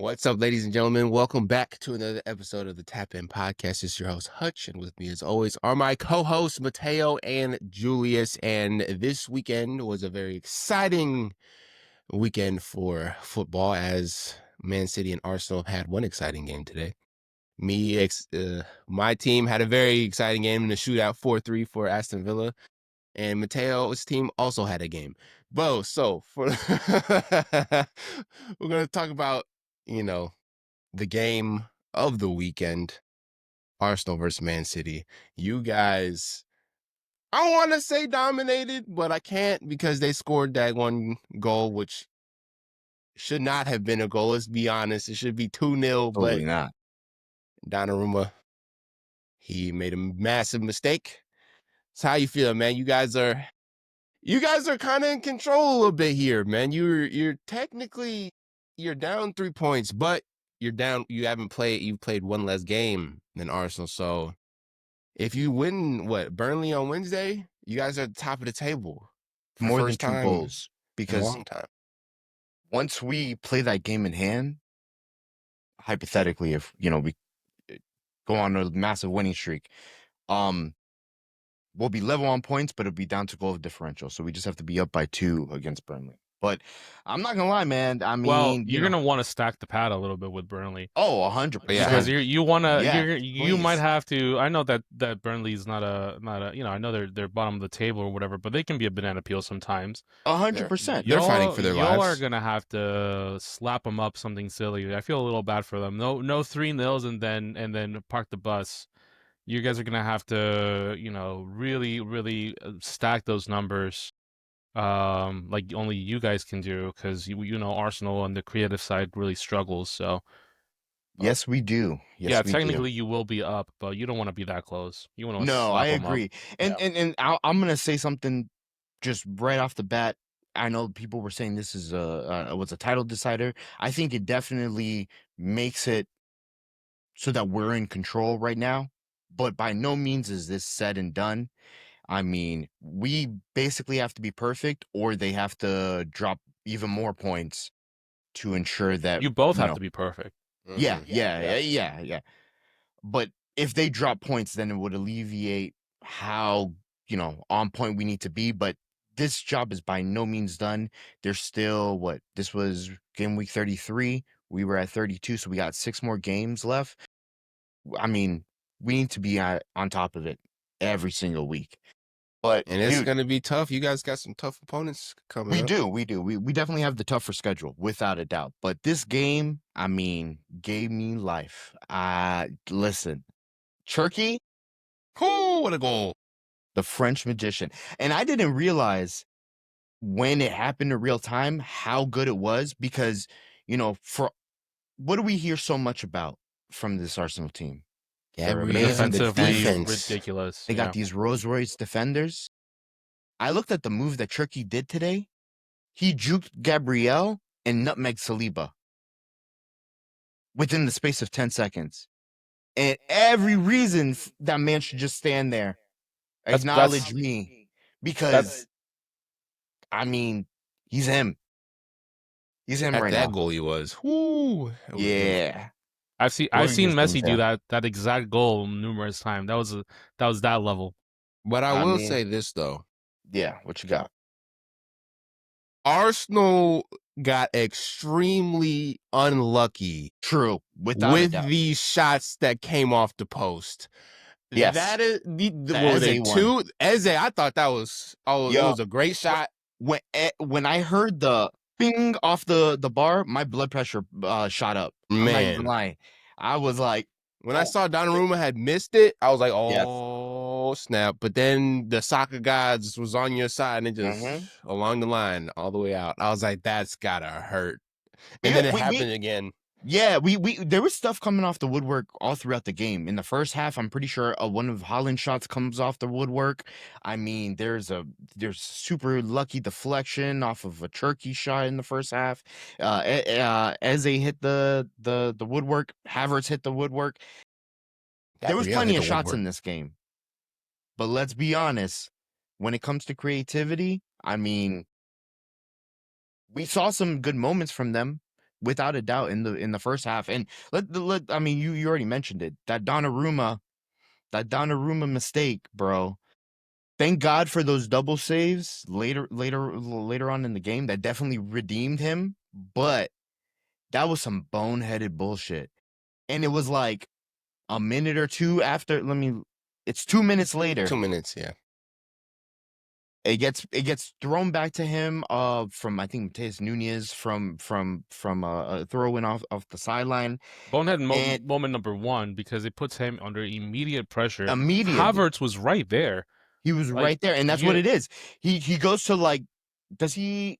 What's up, ladies and gentlemen? Welcome back to another episode of the Tap In Podcast. It's your host, Hutch, and with me, as always, are my co-hosts, Mateo and Julius. And this weekend was a very exciting weekend for football, as Man City and Arsenal had one exciting game today. My team had a very exciting game in the shootout 4-3 for Aston Villa, and Mateo's team also had a game. So we're gonna talk about, the game of the weekend, Arsenal versus Man City. You guys, I want to say dominated, but I can't because they scored that one goal, which should not have been a goal. Let's be honest. It should be 2-0, but Totally not. Donnarumma, he made a massive mistake. So how you feeling, man? You guys are kind of in control a little bit here, man. You're technically down 3 points, but you've played one less game than Arsenal. So if you win Burnley on Wednesday, you guys are at the top of the table for More than first two time goals. in a Because long time. once we play that game in hand, hypothetically, if we go on a massive winning streak, we'll be level on points, but it'll be down to goal differential. So we just have to be up by 2 against Burnley. But I'm not gonna lie, man. I mean, you're gonna want to stack the pad a little bit with Burnley. 100%. Because you wanna you might please. have to. I know that Burnley's not a I know they're bottom of the table or whatever, but they can be a banana peel sometimes. 100%. They're fighting for their Y'all lives. are gonna have to slap them up something silly. I feel a little bad for them. No 3-0 and then park the bus. You guys are gonna have to really stack those numbers. Like only you guys can do, because Arsenal on the creative side really struggles. So Yes, we do. Yes, we technically do. you will be up, but you don't want to be that close. You want to No, I slap them up. agree. And I'm gonna say something just right off the bat. I know people were saying this is was a title decider. I think it definitely makes it so that we're in control right now, but by no means is this said and done. I mean, we basically have to be perfect, or they have to drop even more points to ensure that You both have to be perfect. Yeah. But if they drop points, then it would alleviate how, on point we need to be. But this job is by no means done. There's still this was game week 33. We were at 32, so we got 6 more games left. I mean, we need to be on top of it every single week. But And it's going to be tough. You guys got some tough opponents coming up. We do. We definitely have the tougher schedule, without a doubt. But this game, I mean, gave me life. Listen, Turkey, Oh, what a goal. the French magician. And I didn't realize when it happened in real time how good it was, because, for what do we hear so much about from this Arsenal team? They're amazing defense. Ridiculous. They got these Rolls Royce defenders. I looked at the move that Turkey did today. He juked Gabriel and nutmegged Saliba within the space of 10 seconds. And every reason that man should just stand there, acknowledge me, because, I mean, he's him. He's him right now. That goal he was. Whoo. Yeah. I've seen Messi do that exact goal numerous times. That was that level. But I will say this, though. Yeah, what you got? Arsenal got extremely unlucky. True. With these shots that came off the post. Yes. That is the Eze, I thought that was it was a great shot. When I heard the ping off the bar, my blood pressure shot up. Man. I'm not even lying. I was like, when I saw Donnarumma had missed it, I was like, snap. But then the soccer gods was on your side and it just along the line all the way out. I was like, that's gotta hurt. And then it happened again. Yeah, there was stuff coming off the woodwork all throughout the game. In the first half, I'm pretty sure one of Haaland's shots comes off the woodwork. I mean, there's super lucky deflection off of a Turkey shot in the first half. Eze hit the woodwork. Havertz hit the woodwork. There was plenty of shots in this game. But let's be honest, when it comes to creativity, I mean, we saw some good moments from them. without a doubt in the first half. And I mean, you already mentioned it. That Donnarumma mistake, bro. Thank God for those double saves later on in the game. That definitely redeemed him. But that was some boneheaded bullshit. And it was like a minute or two after. It's 2 minutes later. 2 minutes, yeah. It gets thrown back to him from I think Mateus Nunes from a throw in off the sideline. Bonehead And moment number one, because it puts him under immediate pressure. immediately, Havertz was right there. he was Like, right there, and that's what it is. He goes to like, does he?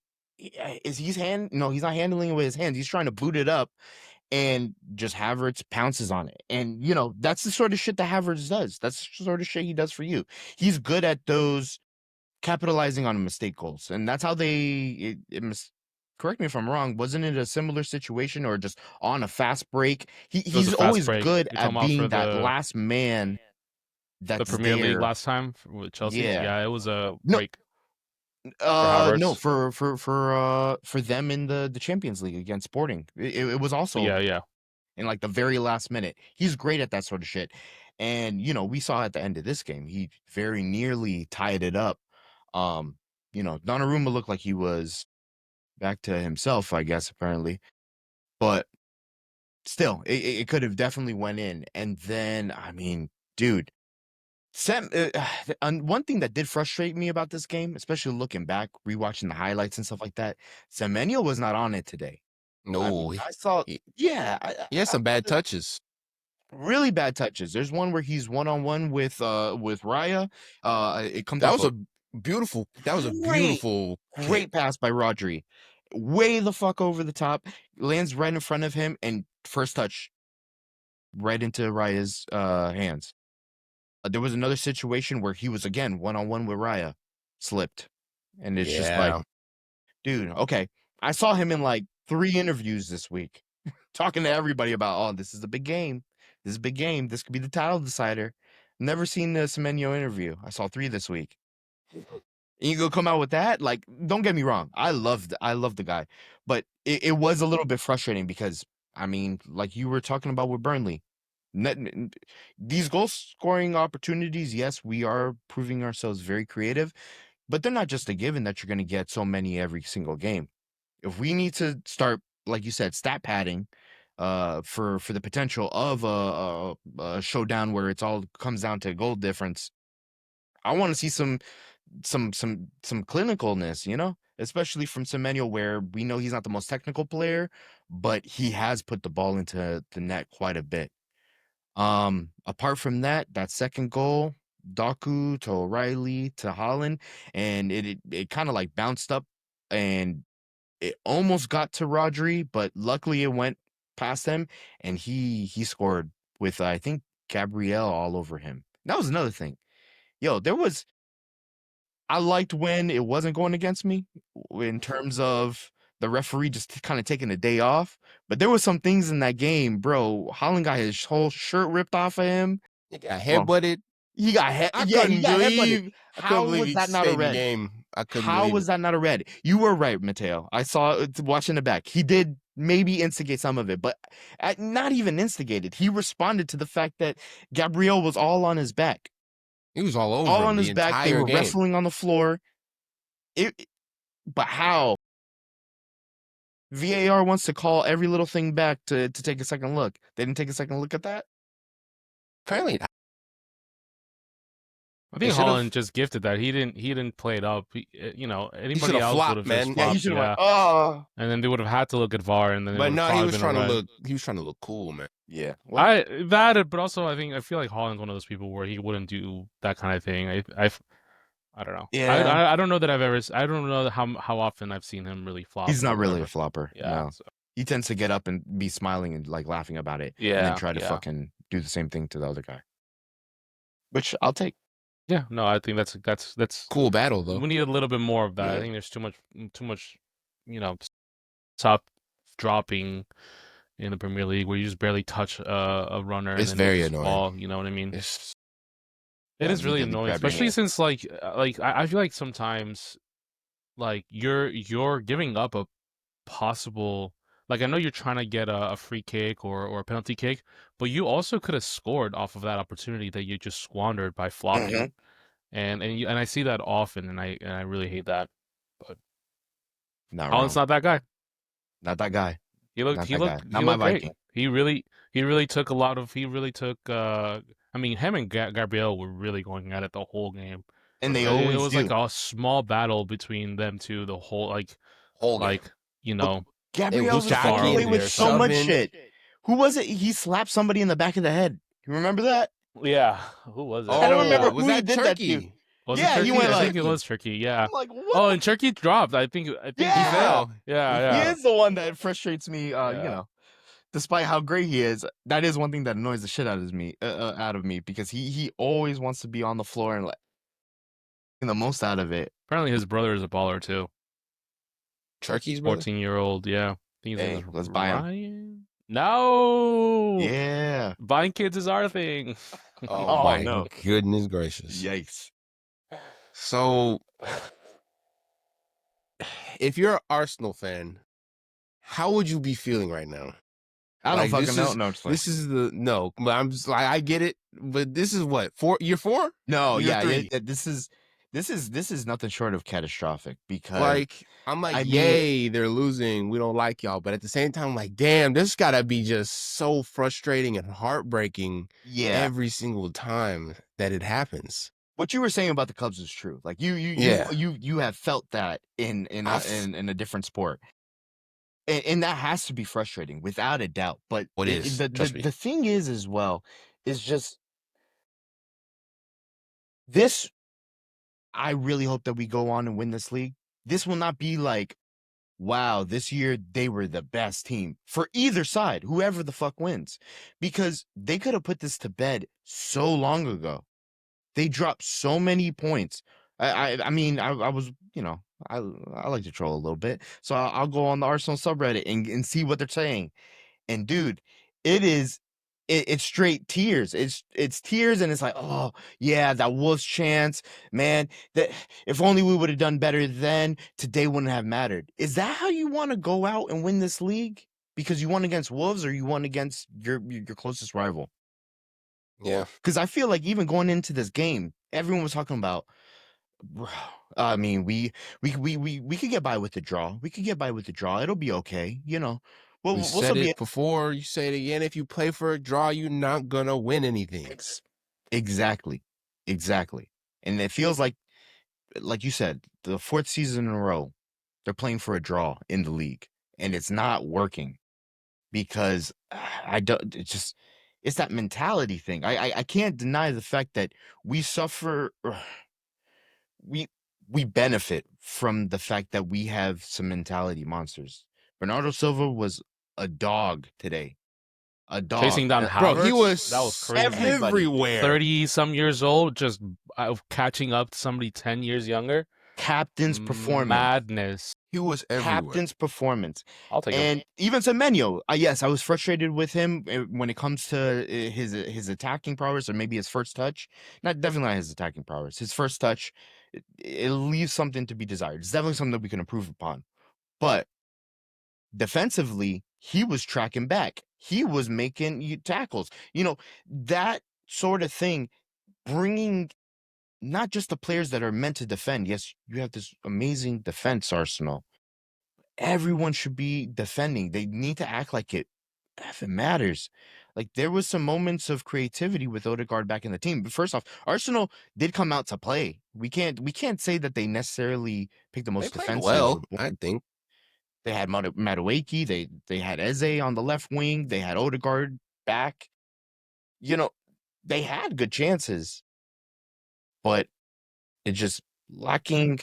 Is he's hand? No, he's not handling it with his hands. He's trying to boot it up, and just Havertz pounces on it. And you know that's the sort of shit that Havertz does. That's the sort of shit he does for you. He's good at those capitalizing on mistake goals, and that's how correct me if I'm wrong. Wasn't it a similar situation or just on a fast break? He's always good at being that last man. That's the Premier League there. last time with Chelsea. Yeah, it was a break. No, for them in the Champions League against Sporting. It was also yeah. In like the very last minute. He's great at that sort of shit. And you know, we saw at the end of this game, he very nearly tied it up. You know, Donnarumma looked like he was back to himself, I guess, apparently. But still, it could have definitely went in. And then, I mean, dude, one thing that did frustrate me about this game, especially looking back, rewatching the highlights and stuff like that, Semenyo was not on it today. No, I saw, he has some bad touches. Really bad touches. There's one where he's one-on-one with Raya. It comes That off was a beautiful great pass by Rodri. Way the fuck over the top, lands right in front of him, and first touch right into Raya's hands. There was another situation where he was again one-on-one with Raya, slipped, and it's just like, dude, okay. I saw him in like 3 interviews this week, talking to everybody about, oh, this is a big game. This is a big game. This could be the title decider. Never seen the Semenyo interview. I saw 3 this week. And you go come out with that? Like, don't get me wrong. I love the guy. But it was a little bit frustrating because, I mean, like you were talking about with Burnley, these goal scoring opportunities, yes, we are proving ourselves very creative, but they're not just a given that you're going to get so many every single game. If we need to start, like you said, stat padding for the potential of a showdown where it's all comes down to goal difference, I want to see some clinicalness, you know, especially from Semenyo, where we know he's not the most technical player, but he has put the ball into the net quite a bit. Apart from that second goal, Doku to O'Reilly to Holland, and it kind of like bounced up and it almost got to Rodri, but luckily it went past him, and he scored with I think Gabriel all over him. That was another thing. Yo, I liked when it wasn't going against me in terms of the referee just kind of taking a day off. But there was some things in that game, bro. Holland got his whole shirt ripped off of him. He got headbutted. He got headbutted. How was that not a red? How was that not a red? You were right, Mateo. I saw it watching the back. He did maybe instigate some of it, but not even instigated. He responded to the fact that Gabriel was all on his back. He was all over all him on his back. They were wrestling on the floor. But how? VAR wants to call every little thing back to take a second look. They didn't take a second look at that? Apparently, I think Holland just gifted that. He didn't play it up. You know, anybody else would have man. Flopped, he should have went, oh. And then they would have had to look at VAR, and then. But no, he was trying to look cool, man. Yeah, but also I feel like Holland's one of those people where he wouldn't do that kind of thing. I don't know. Yeah, I don't know that I don't know how often I've seen him really flop. He's not really a flopper. Yeah, no. So. He tends to get up and be smiling and like laughing about it. Yeah, and then try to fucking do the same thing to the other guy, which I'll take. Yeah, no, I think that's cool battle though. We need a little bit more of that. I think there's too much, you know, top dropping in the Premier League where you just barely touch a runner. It's and then very annoying. Fall, you know what I mean? It is really annoying, especially since like I feel like sometimes like you're giving up a possible like I know you're trying to get a free kick or a penalty kick, but you also could have scored off of that opportunity that you just squandered by flopping. Mhm. And I see that often, and I really hate that. But Not Holland's wrong. not that guy. Not that guy. He looked Not he that guy. looked Not he my looked great. Viking. He really took a lot of he really took I mean him and Gabriel were really going at it the whole game. And they It always was like do. a small battle between them two the whole Whole game. like you But know They Gabriel were was getting far away jocking, over with there so much shoving. shit. Who was it? He slapped somebody in the back of the head. You remember that? yeah, who was it? I don't remember Was who he that did that to. Turkey? Was it Yeah, he Turkey? went I like, think it was Turkey. Yeah. I'm like, what Oh, the and Turkey dropped. I think He he Yeah. fell. fell. Yeah, He yeah. He fell. is the one that frustrates me. Yeah. Despite how great he is, that is one thing that annoys the shit out of me because he always wants to be on the floor and like getting the most out of it. Apparently his brother is a baller too. Turkey's brother? 14-year-old, yeah. I think his name Hey, is let's buy him. Ryan. No. Yeah. Buying kids is our thing. Oh Oh my no. goodness gracious. Yikes. So, if you're an Arsenal fan, how would you be feeling right now? I don't Like, fucking this know. is No, just like, this is the no, but I'm just like I get it, but this is what year 4? no, Year yeah, 3? this is nothing short of catastrophic because Like I'm like, I mean, yay, they're losing. We don't like y'all, but at the same time, like, damn, this gotta be just so frustrating and heartbreaking yeah, every single time that it happens. what you were saying about the Cubs is true. Like Yeah, you have felt that in a different sport. And that has to be frustrating without a doubt. But what is? Trust me. the thing is as well is just this. I really hope that we go on and win this league. This will not be like, wow, this year they were the best team for either side, whoever the fuck wins, because they could have put this to bed so long ago. They dropped so many points. I mean, I was, I like to troll a little bit, so I'll go on the Arsenal subreddit and see what they're saying. And dude, it's straight tears. It's tears, and it's like, oh yeah, that Wolves chance, man. That if only we would have done better then, today wouldn't have mattered. Is that how you want to go out and win this league? Because you won against Wolves, or you won against your closest rival? Yeah, Because I feel like even going into this game, everyone was talking about. I mean, we could get by with the draw. We could get by with the draw. It'll be okay. we We'll still said be it before. You say it again. If you play for a draw, you're not gonna win anything. exactly, exactly. And it feels like you said, the fourth season in a row, they're playing for a draw in the league, and it's not working because I don't. It's that mentality thing. I can't deny the fact that we suffer. We we benefit from the fact that we have some mentality monsters. Bernardo Silva was a dog today. A dog. Chasing down Bro, he Havertz, that was was crazy. Everybody. everywhere. 30-some years old, just catching up to somebody 10 years younger. Captain's performance. Madness. He was everywhere. Captain's performance. I'll take him. And even Semenyo, yes, I was frustrated with him when it comes to his attacking prowess, or maybe his first touch. Definitely not his attacking prowess. His first touch, it leaves something to be desired. It's definitely something that we can improve upon. But defensively, he was tracking back. He was making tackles. That sort of thing, bringing not just the players that are meant to defend. Yes, you have this amazing defense arsenal. Everyone should be defending. They need to act like it matters. Like there was some moments of creativity with Odegaard back in the team. But first off, Arsenal did come out to play. We can't say that they necessarily picked the They most played defensive. well, I think. They had Madueke. They had Eze on the left wing. They had Odegaard back. They had good chances, but it's just lacking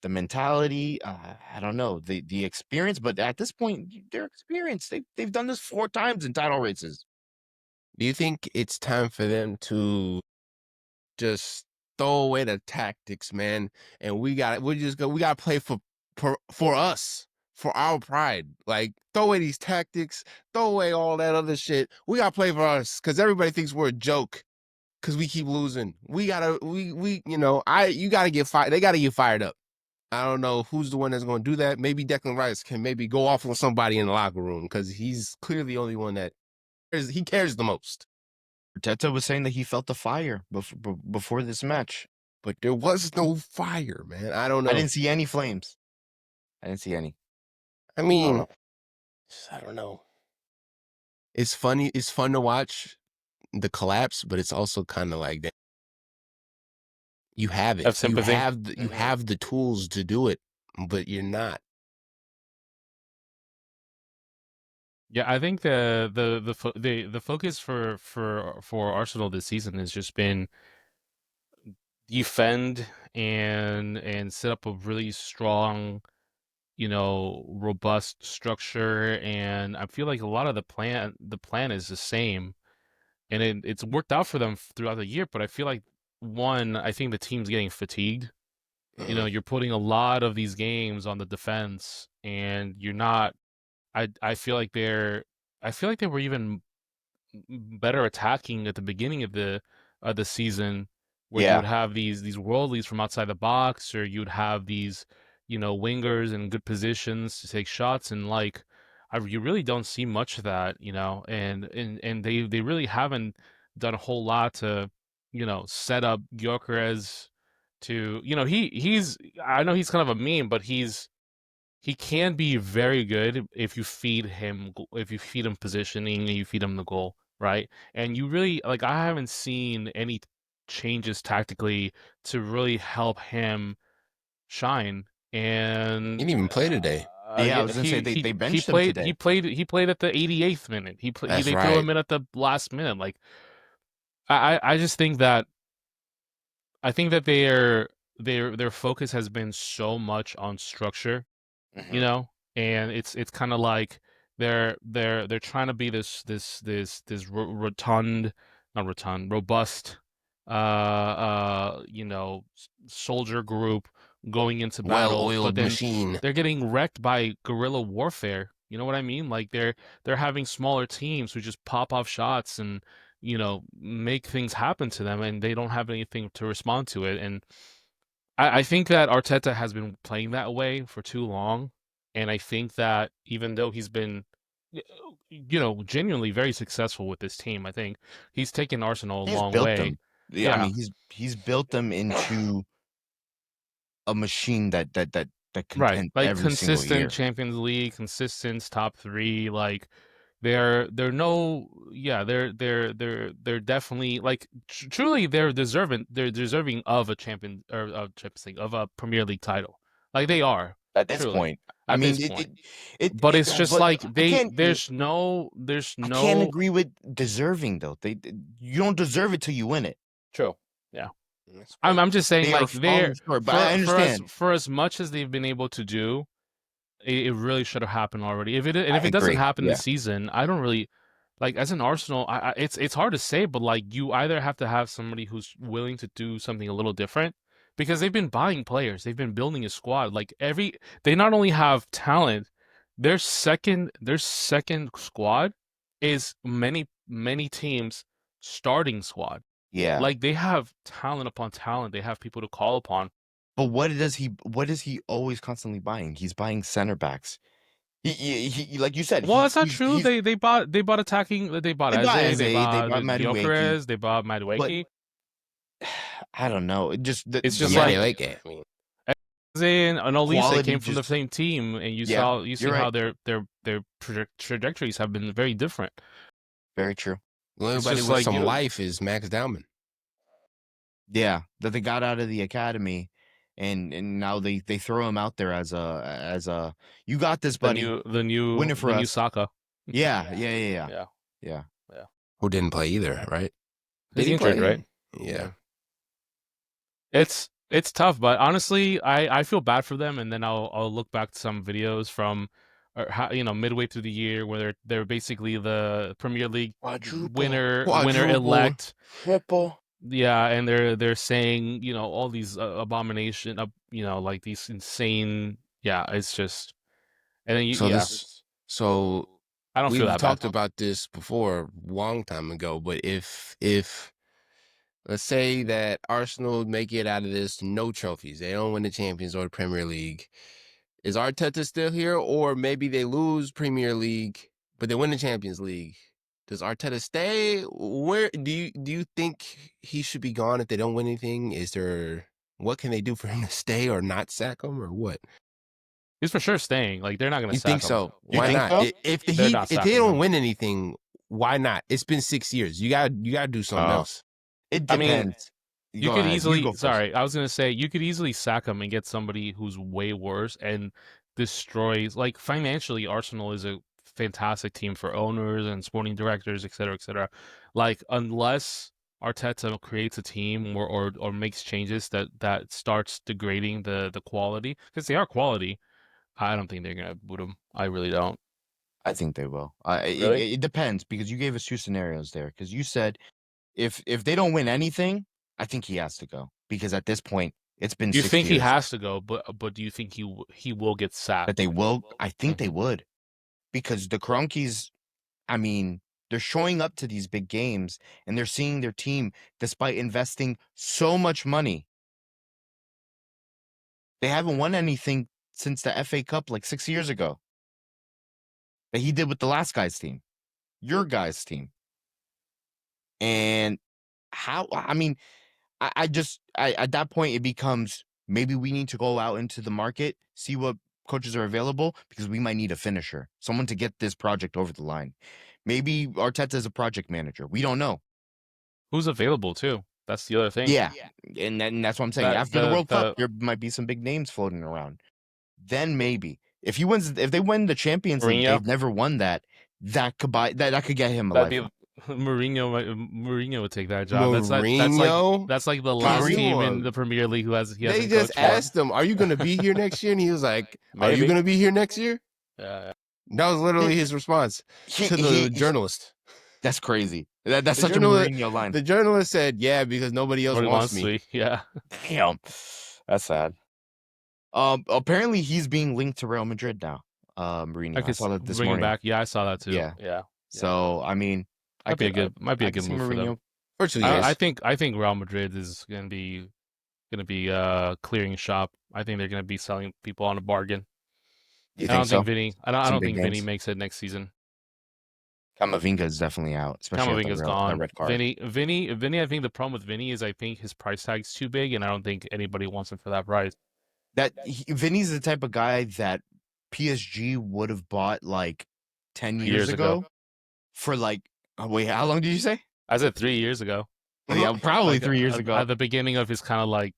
the mentality. I don't know the experience. But at this point, they're experienced. They've done this 4 times in title races. Do you think it's time for them to just throw away the tactics, man? And we gotta play for us, for our pride. Like throw away these tactics, throw away all that other shit. We gotta play for us because everybody thinks we're a joke because we keep losing. We gotta you gotta get fired. They gotta get fired up. I don't know who's the one that's going to do that. Maybe Declan Rice can maybe go off on somebody in the locker room because he's clearly the only one that he cares the most. Arteta was saying that he felt the fire before this match. But there was no fire, man. I don't know. I didn't see any flames. I didn't see any. I mean, I don't know. It's funny. It's fun to watch the collapse, but it's also kind of like that. You have it. Have sympathy. You have the tools to do it, but you're not. Yeah, I think the focus for Arsenal this season has just been defend and set up a really strong, robust structure. And I feel like a lot of the plan is the same, and it's worked out for them throughout the year. But I feel like I think the team's getting fatigued. You're putting a lot of these games on the defense, and you're not. I feel like they were even better attacking at the beginning of the season, where you would have these worldlies from outside the box, or you'd have these wingers in good positions to take shots, and like you really don't see much of that, and they really haven't done a whole lot to set up Gyökeres to he's I know he's kind of a meme, but he can be very good if you feed him positioning and you feed him the goal, right? And you really like I haven't seen any changes tactically to really help him shine. And He didn't even play today. Yeah, I was gonna say they benched him today. He played at the 88th minute. That's They right. threw him in at the last minute. Like I just think that their focus has been so much on structure, and it's kind of like they're trying to be this robust soldier group going into battle, but Well-oiled then machine. they're getting wrecked by guerrilla warfare. You know what I mean? Like they're having smaller teams who just pop off shots and make things happen to them, and they don't have anything to respond to it. And I think that Arteta has been playing that way for too long. And I think that even though he's been, genuinely very successful with this team, I think he's taken Arsenal a long built way. them. Yeah, I mean, he's built them into a machine that Right, contends like every single year. consistent Champions League, consistent top 3. Like they're definitely like truly they're deserving of a champion or of Champions League, of a Premier League title. Like they are At this truly. point. I At mean, this point. it But it's just but like I can't there's no I can't agree with deserving though. You don't deserve it till you win it. True. Yeah. I'm just saying They are like falling short, but I understand. for as much as they've been able to do, it really should have happened already. If it I doesn't agree, happen yeah. this season, I don't really like as an Arsenal. It's hard to say, but like you either have to have somebody who's willing to do something a little different, because they've been buying players, they've been building a squad. Like they not only have talent, their second squad is many teams' starting squad. Yeah. Like they have talent upon talent. They have people to call upon. But what is he always constantly buying? He's buying center backs. He like you said. Well, that's not true. They bought attacking. They bought Eze. They bought Madueke. Gyökeres. They bought Madueke. I don't know. It's just yeah, like like it. I mean, Eze and Olise came from the just- same team, and you Yeah, see you're how right. their trajectories have been very different. Very true. anybody just with like, some life is Max Dowman. Yeah, that they got out of the academy, and now they throw him out there as a you got this, buddy. The new win it for us. Saka. Yeah. Who didn't play either, right? He's Did he injured, play? right? Yeah. It's tough, but honestly, I feel bad for them, and then I'll look back to some videos from, or how, midway through the year where they're basically the Premier League winner elect. Triple. Yeah, and they're saying all these abomination, like these insane. Yeah, it's just, and then So I don't feel we've that talked bad. about this before, a long time ago. But if let's say that Arsenal make it out of this, no trophies. They don't win the Champions or the Premier League. Is Arteta still here, or maybe they lose Premier League, but they win the Champions League? Does Arteta stay? Where do you think he should be gone if they don't win anything? What can they do for him to stay or not sack him or what? He's for sure staying. Like they're not going to You sack him. think so? You Why think not? so? If They're not they sacking don't him. win anything, why not? It's been 6 years. You got to do something Oh. else. It I mean, depends. You Go could ahead. easily. You go first. Sorry, I was gonna say you could easily sack him and get somebody who's way worse and destroys. Like financially, Arsenal is a fantastic team for owners and sporting directors, et cetera, et cetera. Like unless Arteta creates a team or makes changes that starts degrading the quality, because they are quality, I don't think they're gonna boot him. I really don't. I think they will. Really? It depends because you gave us 2 scenarios there. Because you said if they don't win anything, I think he has to go because at this point it's been You 6 think he years. has to go, but do you think he will get sacked? That they will. I think Mm-hmm. they would because the Kroenkes, I mean, they're showing up to these big games and they're seeing their team despite investing so much money. They haven't won anything since the FA Cup like 6 years ago that he did with the last guy's team, your guy's team. And I mean, I just at that point it becomes maybe we need to go out into the market, see what coaches are available because we might need a finisher, someone to get this project over the line. Maybe Arteta is a project manager. We don't know. Who's available too? That's the other thing. Yeah, and that's what I'm saying. That After the World Cup, the there might be some big names floating around. Then maybe if they win the Champions League, Mourinho? they've never won that. That could get him a that'd be lifeline. Mourinho would take that job. Mourinho? That's like the Come last on. team in the Premier League who hasn't They just coached for. asked him, "Are you going to be here next year?" And he was like, "Are you Maybe. going to be here next year?" Yeah. That was literally his response to the journalist. That's crazy. That's The such a journalist- Mourinho line. The journalist said, "Yeah, because nobody else Nobody wants me." me. Yeah. Damn, that's sad. Apparently he's being linked to Real Madrid now. Mourinho. I saw that this bring him morning. back. Yeah, I saw that too. Yeah. Yeah. So I mean, Might be a good I could move see for them. Mourinho. For 2 years. I think Real Madrid is gonna be clearing shop. I think they're gonna be selling people on a bargain. You I don't think so? think Vinny. I don't Some think big Vinny names. makes it next season. Camavinga is definitely out, especially Camavinga's after gone. that red card. Vinny. I think the problem with Vinny is I think his price tag's too big, and I don't think anybody wants him for that price. Vinny's the type of guy that PSG would have bought like 10 years ago for like. Oh, wait, how long did you say? I said 3 years ago. Yeah, probably Like, 3 years ago. At the beginning of his kind of like,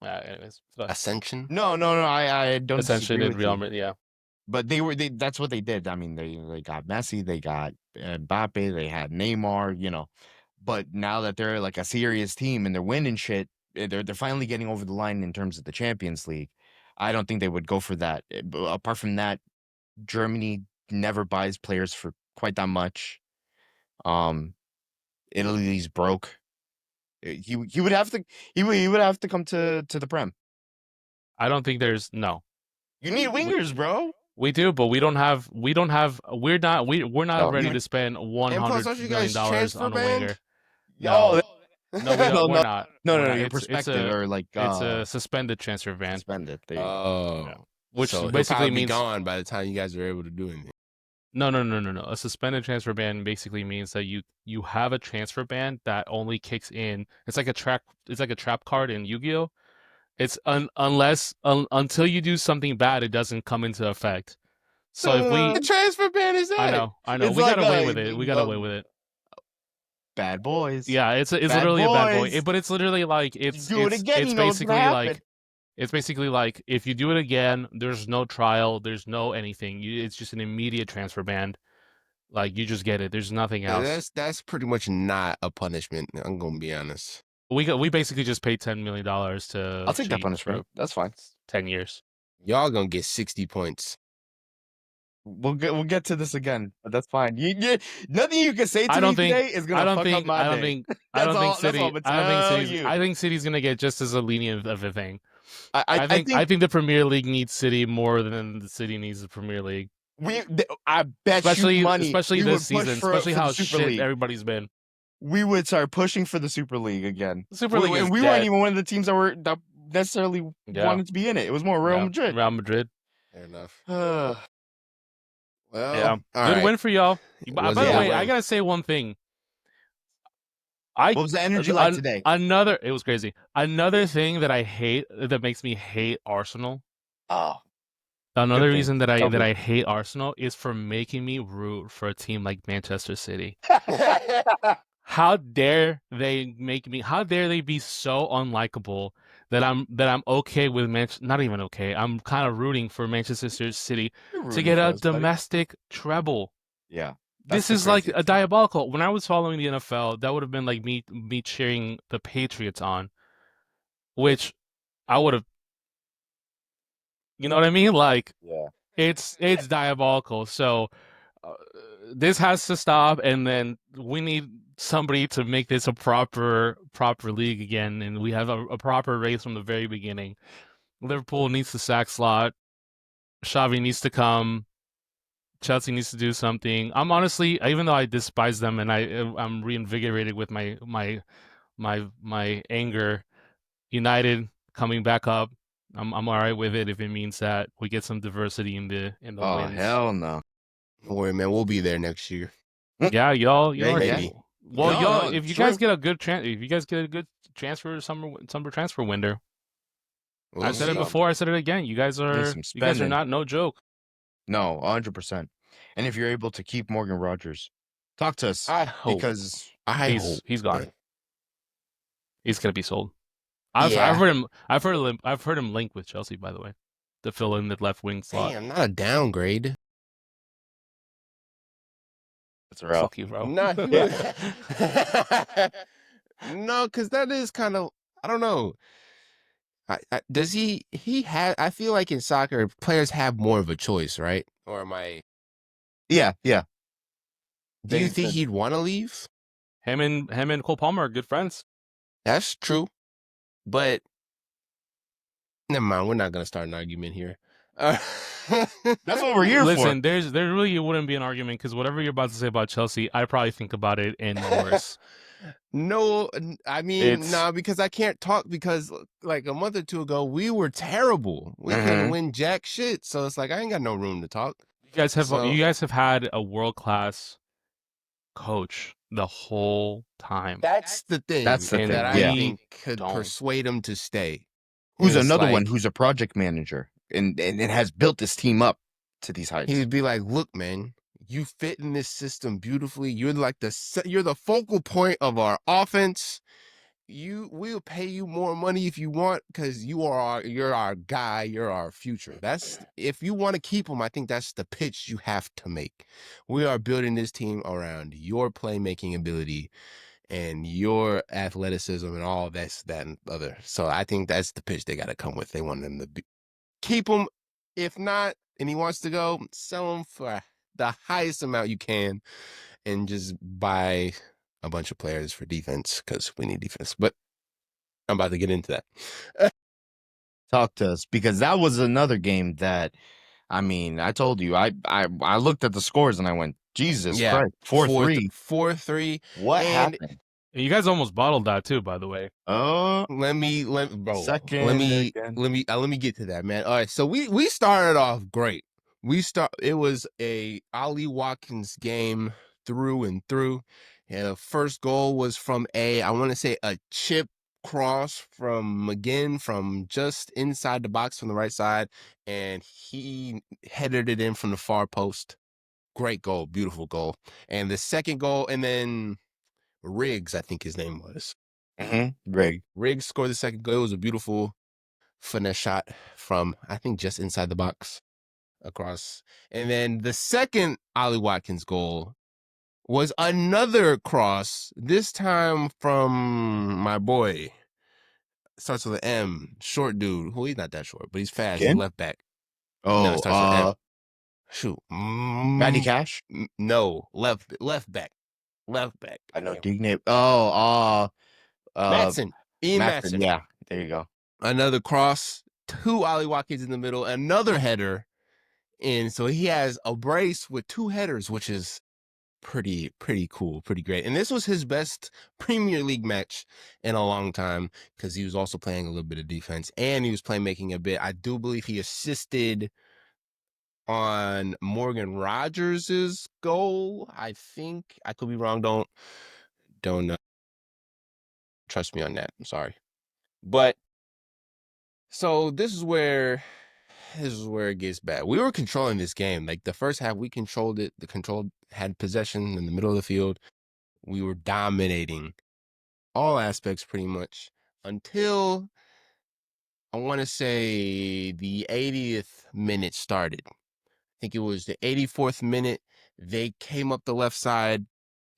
anyways, Ascension? No, I don't Ascension disagree in with Real you. Madrid. Yeah. But that's what they did. I mean, they got Messi, they got Mbappe, they had Neymar, you know. But now that they're like a serious team and they're winning shit, they're finally getting over the line in terms of the Champions League. I don't think they would go for that. Apart from that, Germany never buys players for quite that much. Italy's broke. He would have to come to the Prem. I don't think there's no. You need wingers, bro. We do, but we're not ready to spend $100 million on a winger. No, we're not. No, your perspective or like it's a suspended transfer ban. Suspended. Which so basically he'll means be gone by the time you guys are able to do anything. No. A suspended transfer ban basically means that you have a transfer ban that only kicks in. It's like a trap card in Yu-Gi-Oh. It's until you do something bad, it doesn't come into effect. So if the transfer ban is that? I know. It's We like got away with it. We got away with it. Bad boys. Yeah, it's literally a bad boy. But it's literally like it's basically like if you do it again, there's no trial, there's no anything. It's just an immediate transfer ban. Like you just get it. There's nothing else. That's pretty much not a punishment. I'm gonna be honest. We basically just paid $10 million to. I'll take that punishment. That's fine. 10 years. Y'all gonna get 60 points. We'll get to this again, but that's fine. Nothing you can say to me today is gonna fuck up my day. I think City's gonna get just as a lenient of a thing. I think the Premier League needs City more than the City needs the Premier League. I bet Especially you money, especially this season, especially how shit League. everybody's been. we would start pushing for the Super League again. Super League is And we dead. weren't even one of the teams that necessarily wanted to be in it. It was more Real Madrid. Real Madrid. Fair enough. Well, Yeah. all Good right. win for y'all. By Was the a good way, I win. gotta say one thing. what was the energy like today? It was crazy. Another thing that I hate, that makes me hate Arsenal. Oh, Another Good thing. reason that Tell me. I hate Arsenal is for making me root for a team like Manchester City. How dare they make me? How dare they be so unlikable that I'm okay with not even okay. I'm kind of rooting for Manchester City You're to rooting get for a us, buddy. domestic treble. Yeah. This the is like crazy a thing. diabolical. When I was following the NFL, that would have been like me cheering the Patriots on, which I would have. You know what I mean? Like Yeah. it's diabolical. So uh, this has to stop, and then we need somebody to make this a proper league again, and we have a proper race from the very beginning. Liverpool needs to sack Slot. Xavi needs to come. Chelsea needs to do something. I'm honestly, even though I despise them and I'm reinvigorated with my anger, United coming back up. I'm all right with it if it means that we get some diversity in the Oh, wins. hell no. Don't worry, man. We'll be there next year. Yeah, y'all are. Maybe. Well, No, y'all, no, if you true. guys get a good transfer summer transfer window, We'll I said it see. before, I said it again. You guys are some not spending. no joke. No, 100%. And if you're able to keep Morgan Rogers, talk to us. I hope. Because He's gone. He's gonna be sold. I've Yeah. heard him linked with Chelsea, by the way, to fill in the left wing slot. Damn, not a downgrade. that's a route. Fuck you, bro. No, no, because that is kind of, I don't know. Does he have? I feel like in soccer, players have more of a choice, right? Or am I? Yeah. Do you think he'd want to leave? Him and Cole Palmer are good friends. That's true, but never mind. We're not gonna start an argument here. That's what we're here Listen, for. there really wouldn't be an argument because whatever you're about to say about Chelsea, I probably think about it and worse. No, I mean, nah, because I can't talk because like a month or two ago, we were terrible. We couldn't win jack shit. So it's like, I ain't got no room to talk. You guys have So- you guys have had a world-class coach the whole time. That's the thing. That's the And thing, that I yeah. think could don't. persuade him to stay. Who's It's another one like- who's a project manager and it has built this team up to these heights. He would be like, look, man, you fit in this system beautifully. You're like you're the focal point of our offense. We'll pay you more money if you want because you're our guy, you're our future. That's if you want to keep him, I think that's the pitch you have to make. We are building this team around your playmaking ability and your athleticism and all that and other. So I think that's the pitch they got to come with. They want them to keep him. If not, and he wants to go, sell him for the highest amount you can and just buy a bunch of players for defense because we need defense. But I'm about to get into that. Talk to us because that was another game that, I mean, I told you, I looked at the scores and I went, Jesus Christ, 4-3. 4-3. What And- happened? You guys almost bottled that too, by the way. Let me bro. Second let me again. get to that, man. All right, so we started off great. It was a Ollie Watkins game through and through. And the first goal was from I want to say a chip cross from McGinn from just inside the box from the right side, and he headed it in from the far post. Great goal, beautiful goal. And the second goal, and then Riggs, I think his name was. Greg. Riggs scored the second goal. It was a beautiful finesse shot from, I think, just inside the box across. And then the second Ollie Watkins goal was another cross, this time from my boy. Starts with an M, short dude. Well, he's not that short, but he's fast. He's Again? left back. Oh, it starts with M. Shoot. Matty Cash? No, left back. Left back. I know Damn. Digne. Matson. Ian Matson. Yeah, there you go. Another cross, two Ollie Watkins in the middle, another header. And so he has a brace with two headers, which is pretty cool, pretty great. And this was his best Premier League match in a long time because he was also playing a little bit of defense and he was playmaking a bit. I do believe he assisted on Morgan Rogers's goal. I think I could be wrong. Don't trust me on that. I'm sorry. But so this is where it gets bad. We were controlling this game. Like the first half, we controlled it. Had possession in the middle of the field. We were dominating all aspects pretty much until I want to say the 80th minute started. I think it was the 84th minute. They came up the left side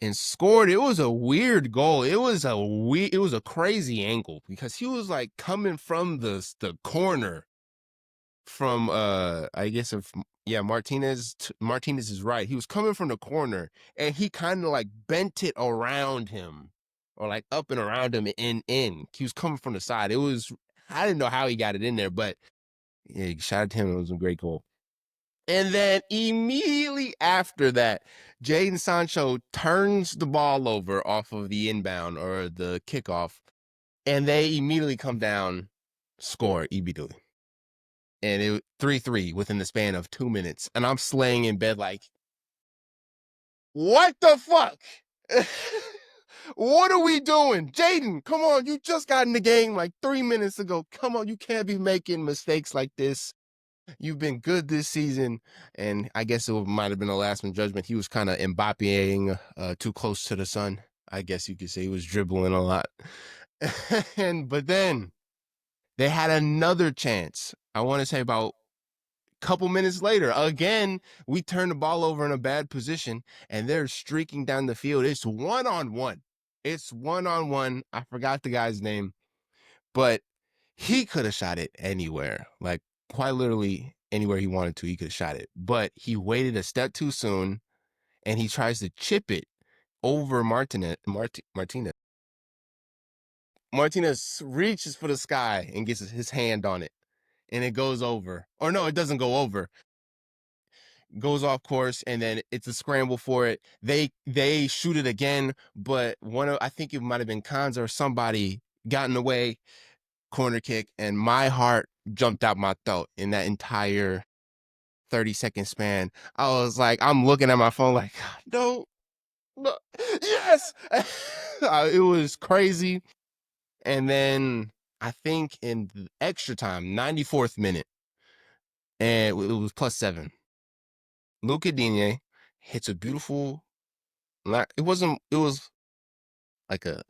and scored. It was a weird goal. It was a crazy angle because he was like coming from the corner from I guess if Martinez is right. He was coming from the corner and he kind of like bent it around him or like up and around him and in. He was coming from the side. I didn't know how he got it in there, but yeah, shout out to him. It was a great goal. And then immediately after that, Jadon Sancho turns the ball over off of the inbound or the kickoff, and they immediately come down, score immediately. And it 3-3 within the span of 2 minutes. And I'm slaying in bed like, what the fuck? What are we doing? Jadon, come on. You just got in the game like 3 minutes ago. Come on. You can't be making mistakes like this. You've been good this season, and I guess it might have been a last minute judgment. He was kind of Mbappeing too close to the sun. I guess you could say he was dribbling a lot. But then they had another chance. I want to say about a couple minutes later. Again, we turned the ball over in a bad position, and they're streaking down the field. It's one-on-one. It's one-on-one. I forgot the guy's name, but he could have shot it anywhere. Like, quite literally anywhere he wanted to, he could have shot it. But he waited a step too soon, and he tries to chip it over Martinez. Martinez reaches for the sky and gets his hand on it, and it goes over. Or no, it doesn't go over. Goes off course, and then it's a scramble for it. They shoot it again, but I think it might have been Kanza or somebody got in the way. Corner kick, and my heart jumped out my throat in that entire 30-second span. I was like, I'm looking at my phone like, no, yes. It was crazy. And then I think in the extra time, 94th minute, and it was +7. Luca Digne hits a beautiful. It was like a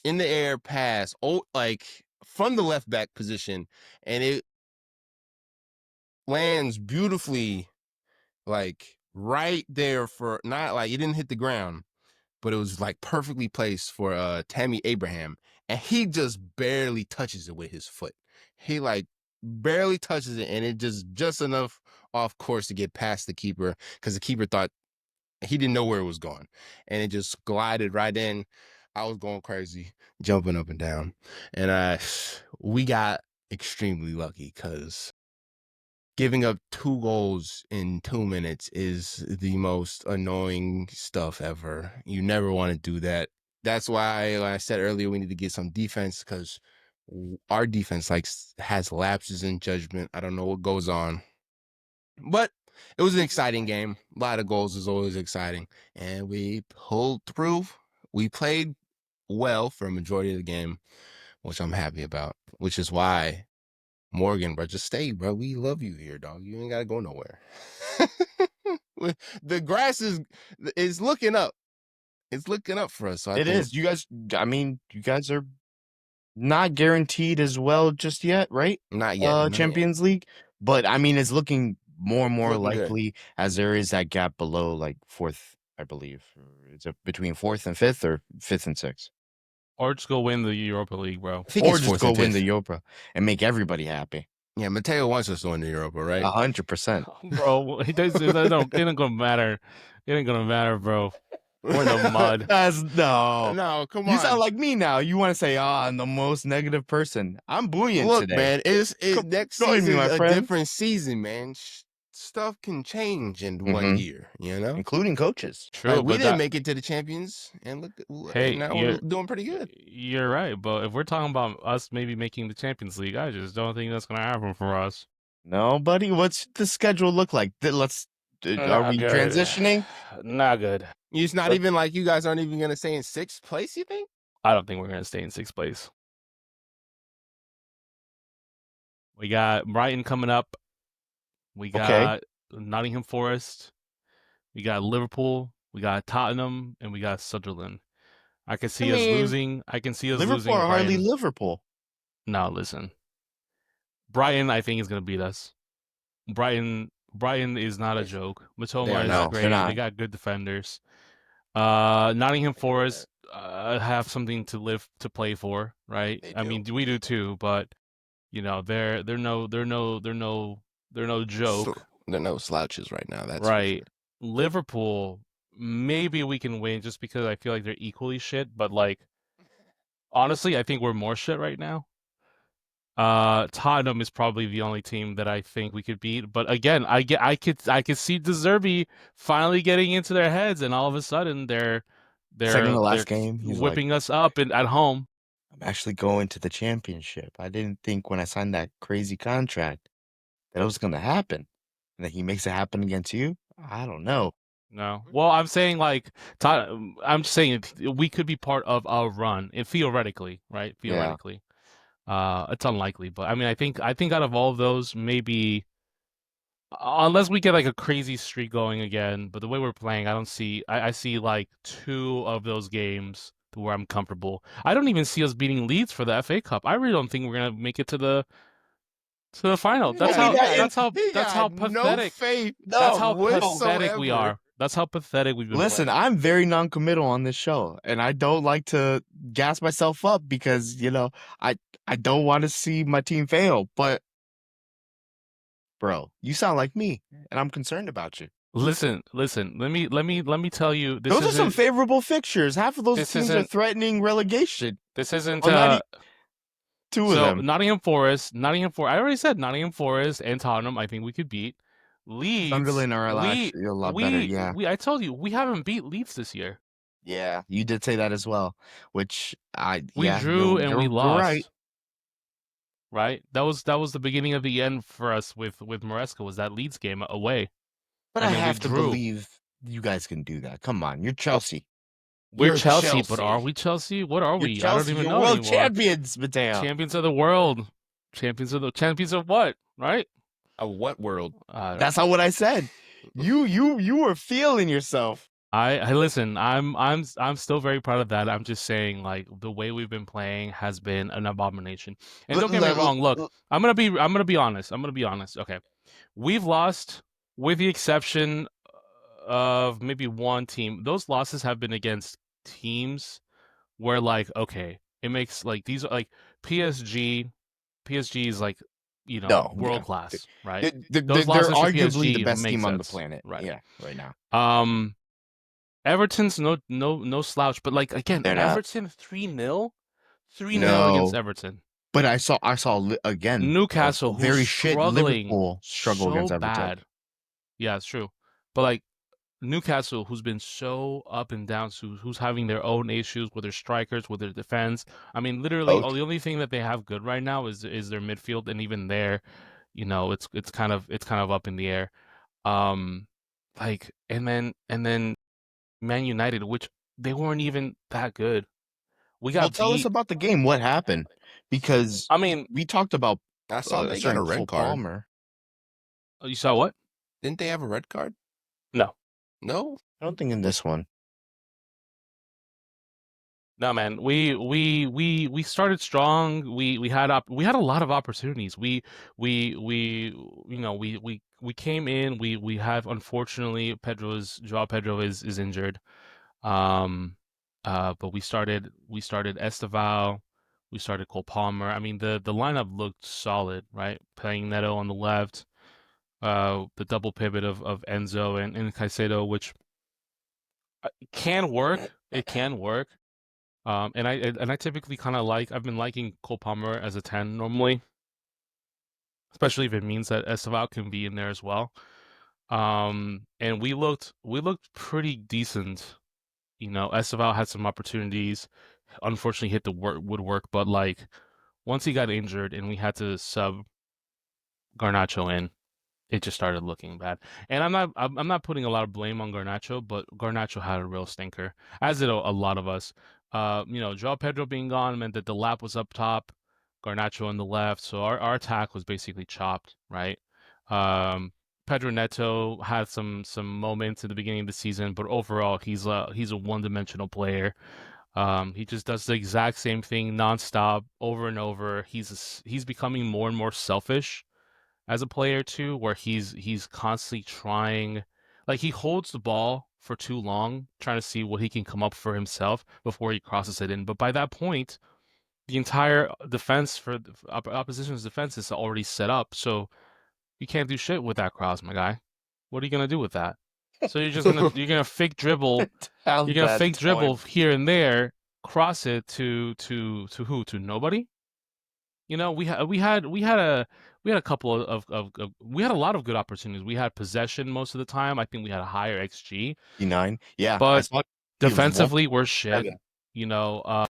in the air pass, like from the left back position, and it lands beautifully, like right there for not like it didn't hit the ground, but it was like perfectly placed for Tammy Abraham, and he just barely touches it with his foot. He like barely touches it, and it just enough off course to get past the keeper because the keeper thought he didn't know where it was going, and it just glided right in. I was going crazy, jumping up and down, and we got extremely lucky because giving up 2 goals in 2 minutes is the most annoying stuff ever. You never want to do that. That's why, like I said earlier, we need to get some defense because our defense has lapses in judgment. I don't know what goes on, but it was an exciting game. A lot of goals is always exciting, and we pulled through. We played well for a majority of the game, which I'm happy about, which is why Morgan, bro, just stay, bro. We love you here, dog. You ain't gotta go nowhere. The grass is looking up. It's looking up for us. So I It think is. You guys are not guaranteed as well just yet, right? not yet. Champions League, but I mean, it's looking more and more Looking good. likely as there is that gap below, like 4th, I believe. Is it between 4th and 5th, or 5th and 6th? Or just go win the Europa League, bro. I think Or it's just 4th go and win 5th. the Europa and make everybody happy. Yeah, Mateo wants us to win the Europa, right? 100%. Bro, it ain't gonna matter. It ain't gonna matter, bro. We're in the mud. No, come you on. sound like me now. You want to say, I'm the most negative person. I'm buoyant Look, today. man, next join me, season my a friend. different season, man. stuff can change in 1 year, you know? including coaches. True, Like, we but didn't that make it to the champions, and look, hey, now we're doing pretty good. you're right. But if we're talking about us maybe making the Champions League, I just don't think that's gonna happen for us. No, buddy. What's the schedule look like? Are Not we good. transitioning? Not good. It's not even like you guys aren't even gonna stay in 6th place, you think? I don't think we're gonna stay in 6th place. We got Brighton coming up. We Okay. got Nottingham Forest. We got Liverpool. We got Tottenham, and we got Sunderland. I can see I us mean, losing. I can see us Liverpool losing are hardly Brighton. Liverpool. No, listen. Brighton, I think, is gonna beat us. Brighton is not a joke. They are Matoma is not. No, they're great. They not. got good defenders. Nottingham Forest have something to play for, right? They I do. mean, we do too, but you know, they're no joke, They're no slouches right now. That's for right? sure. Liverpool, maybe we can win just because I feel like they're equally shit, but like honestly, I think we're more shit right now. Tottenham is probably the only team that I think we could beat. But again, I could see De Zerbi finally getting into their heads, and all of a sudden Second to they're last game, he's like, whipping us up at home. I'm actually going to the championship. I didn't think when I signed that crazy contract that it was going to happen. And that he makes it happen against you? I don't know. No, well, I'm saying like I'm just saying we could be part of a run, theoretically, right? Yeah. Theoretically, it's unlikely, but I mean, I think out of all of those, maybe. Unless we get like a crazy streak going again, but the way we're playing, I don't see. I see like 2 of those games to where I'm comfortable. I don't even see us beating Leeds for the FA Cup. I really don't think we're gonna make it to the final. That's Told me how that in- that's how no pathetic. faith. That's how whatsoever. pathetic we are. That's how pathetic we've been. Listen, playing. I'm very non-committal on this show, and I don't like to gas myself up because, I don't want to see my team fail. But, bro, you sound like me, and I'm concerned about you. Listen. Let me tell you. Those are some favorable fixtures. Half of those this teams are isn't- threatening relegation. This isn't. Well, not two of So them. Nottingham Forest. I already said Nottingham Forest and Tottenham. I think we could beat Leeds. Sunderland are actually a lot better. Yeah, I told you we haven't beat Leeds this year. yeah, you did say that as well. Which We yeah, drew and we you're lost. right. Right. That was the beginning of the end for us with Maresca. Was that Leeds game away? But I I mean, we have to drew. believe you guys can do that. Come on, you're Chelsea. We're You're Chelsea, but are we Chelsea? What are You're we? Chelsea. I don't even You're know world anymore. champions, Mateo. Champions of the world. Champions of what? Right? Of what world? That's not what I said. You were feeling yourself. I listen. I'm still very proud of that. I'm just saying, like the way we've been playing has been an abomination. And don't get me wrong. Look, I'm gonna be honest. Okay, we've lost, with the exception of maybe one team. Those losses have been against teams where, like, okay, it makes like these like PSG. PSG is like, world class, right? They're Those losses for arguably PSG the best make team on the sense, planet. right? Yeah, right now. Everton's no slouch, but like again, They're not. Everton 3-0 No. against Everton. But I saw again Newcastle, a very who's shit struggling Liverpool struggle so against Everton. bad. Yeah, it's true. But like Newcastle, who's been so up and down, who's having their own issues with their strikers, with their defense. I mean, literally, the only thing that they have good right now is their midfield, and even there, it's kind of up in the air. Like and then Man United, which they weren't even that good. We got tell us about the game. What happened? Because I mean, we talked about I saw they got a red card. Palmer. You saw what? Didn't they have a red card? No. No? I don't think in this one. No, man. We started strong. We had a lot of opportunities. We came in. We have, unfortunately, Joao Pedro is injured. But we started Esteval, we started Cole Palmer. I mean, the lineup looked solid, right? Playing Neto on the left, the double pivot of Enzo and Caicedo, which can work. It can work. And I typically kind of I've been liking Cole Palmer as a 10 normally, especially if it means that Esteval can be in there as well. And we looked pretty decent. Esteval had some opportunities, unfortunately hit the woodwork, but like once he got injured and we had to sub Garnacho in, it just started looking bad. And I'm not putting a lot of blame on Garnacho, but Garnacho had a real stinker, as did a lot of us. Joao Pedro being gone meant that the lap was up top, Garnacho on the left, so our attack was basically chopped, right? Um, Pedro Neto had some moments at the beginning of the season, but overall he's a one-dimensional player. He just does the exact same thing nonstop over and over. He's becoming more and more selfish as a player too, where he's constantly trying, like he holds the ball for too long, trying to see what he can come up for himself before he crosses it in. But by that point, the entire defense for the opposition's defense is already set up, so you can't do shit with that cross, my guy. What are you gonna do with that? So you're gonna fake dribble, you're How's gonna that fake dribble time? here and there, cross it to who? To nobody? We had a couple we had a lot of good opportunities. We had possession most of the time. I think we had a higher XG, E9. Yeah, I but saw it was one. defensively we're shit. Seven. You know,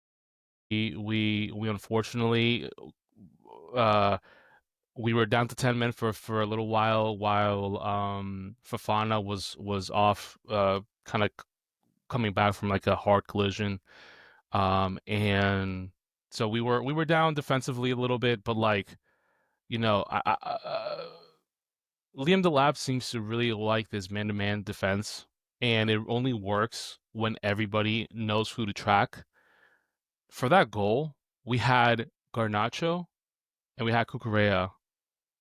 we unfortunately uh we were down to 10 men for a little while Fafana was off kind of coming back from like a hard collision. And so we were down defensively a little bit, but like Liam Delap seems to really like this man-to-man defense, and it only works when everybody knows who to track. For that goal, we had Garnacho and we had Cucurella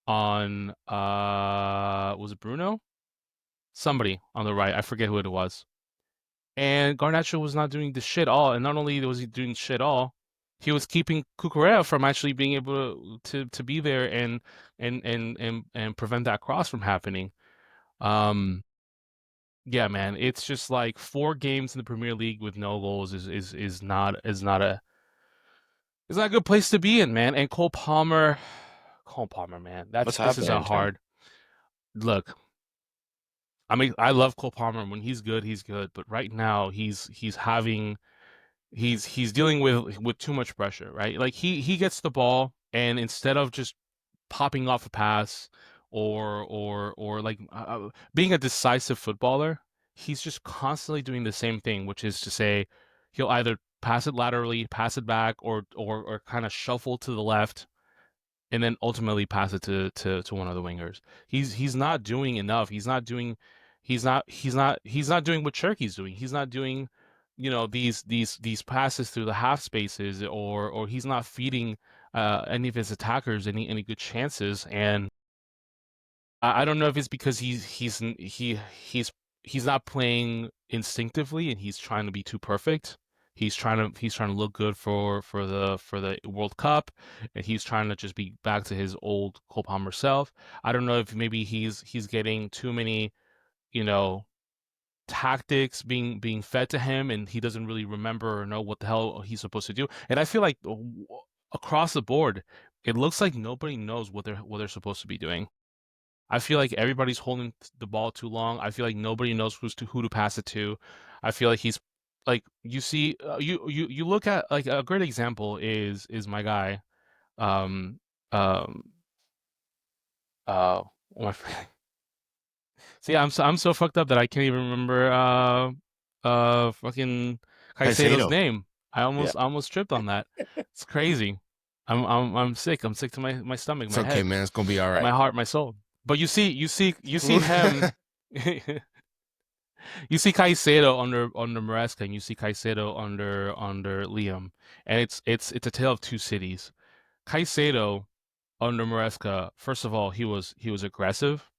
on was it Bruno? Somebody on the right. I forget who it was. And Garnacho was not doing the shit all, and not only was he doing shit all, he was keeping Cucurella from actually being able to be there and prevent that cross from happening. Um, yeah, man, it's just like 4 games in the Premier League with no goals is not a good place to be in, man. And Cole Palmer, man, What's this is a happening to him? hard look. I mean, I love Cole Palmer. When he's good, he's good. But right now, he's dealing with too much pressure, right? Like he gets the ball, and instead of just popping off a pass or like being a decisive footballer, he's just constantly doing the same thing, which is to say he'll either pass it laterally, pass it back, or kind of shuffle to the left and then ultimately pass it to one of the wingers. He's not doing enough. He's not doing what Cherky's doing. He's not doing, these passes through the half spaces, or he's not feeding any of his attackers any good chances. And I don't know if it's because he's not playing instinctively and he's trying to be too perfect. He's trying to look good for the World Cup, and he's trying to just be back to his old Cole Palmer self. I don't know if maybe he's getting too many, you know, tactics being fed to him, and he doesn't really remember or know what the hell he's supposed to do. And I feel like across the board, it looks like nobody knows what they're supposed to be doing. I feel like everybody's holding the ball too long. I feel like nobody knows who to pass it to. I feel like he's like you see you look at like a great example is my guy um um uh what am I forgetting? See, I'm so fucked up that I can't even remember fucking Caicedo's Caicedo. name. I Yeah. almost tripped on that. It's crazy. I'm sick. I'm sick to my stomach, It's my okay, head, man. It's gonna be all right. my heart, my soul. But you see him. You see Caicedo under Maresca, and you see Caicedo under Liam, and it's a tale of two cities. Caicedo under Maresca, first of all, he was aggressive.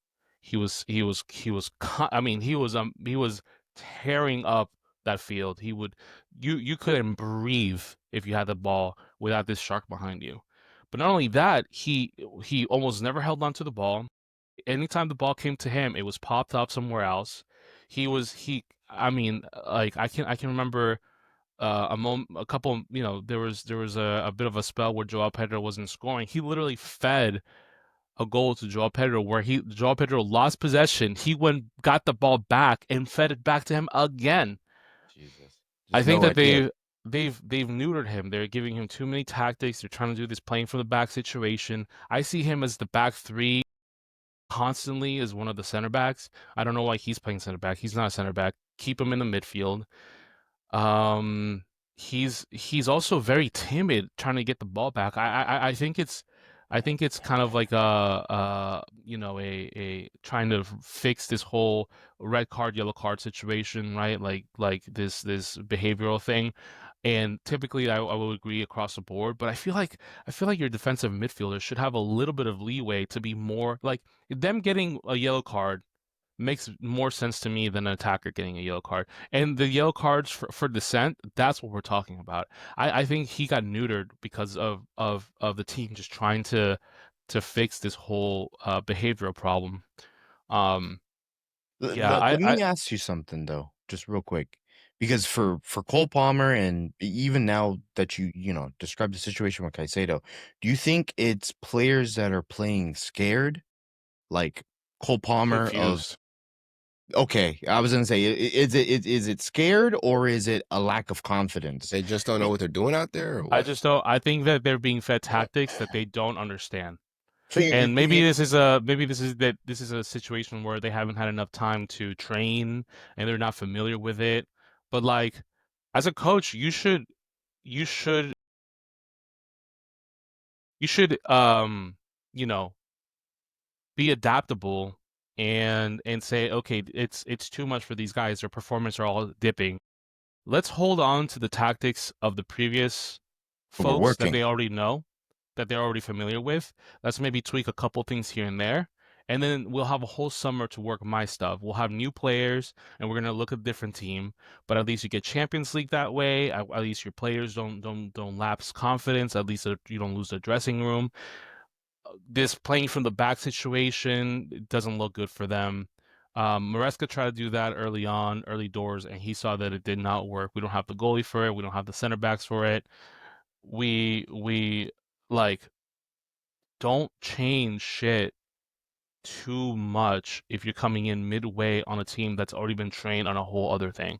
I mean, he was tearing up that field. You couldn't breathe if you had the ball without this shark behind you. But not only that, he almost never held on to the ball. Anytime the ball came to him, it was popped up somewhere else. I mean, like I can remember a couple, there was a bit of a spell where Joao Pedro wasn't scoring. He literally fed a goal to Joao Pedro where Joao Pedro lost possession. He got the ball back and fed it back to him again. Jesus. I Just think no that idea. they've neutered him. They're giving him too many tactics. They're trying to do this playing from the back situation. I see him as the back three constantly as one of the center backs. I don't know why he's playing center back. He's not a center back. Keep him in the midfield. Um, he's also very timid trying to get the ball back. I think it's kind of like you know a trying to fix this whole red card yellow card situation, right? Like this behavioral thing. And typically, I will agree across the board, but I feel like your defensive midfielders should have a little bit of leeway to be more like them getting a yellow card makes more sense to me than an attacker getting a yellow card. And the yellow cards for dissent, that's what we're talking about. I think he got neutered because of the team just trying to fix this whole behavioral problem. Um, yeah, Let me ask you something though, just real quick, because for Cole Palmer and even now that you know describe the situation with Caicedo, do you think it's players that are playing scared, like Cole Palmer of? confused. Okay, I was gonna say, is it scared or is it a lack of confidence? They just don't know what they're doing out there, or I what? just don't. I think that they're being fed tactics that they don't understand. So And maybe this is a situation where they haven't had enough time to train and they're not familiar with it. But like as a coach, you should you should you know be adaptable and say, okay, it's too much for these guys. Their performance are all dipping. Let's hold on to the tactics of the previous we're folks that working. they already know, that they're already familiar with. Let's maybe tweak a couple things here and there. And then we'll have a whole summer to work my stuff. We'll have new players and we're gonna look at a different team. But at least you get Champions League that way. At least your players don't lapse confidence. At least you don't lose the dressing room. This playing from the back situation doesn't look good for them. Maresca tried to do that early on, early doors, and he saw that it did not work. We don't have the goalie for it. We don't have the center backs for it. We like don't change shit too much if you're coming in midway on a team that's already been trained on a whole other thing.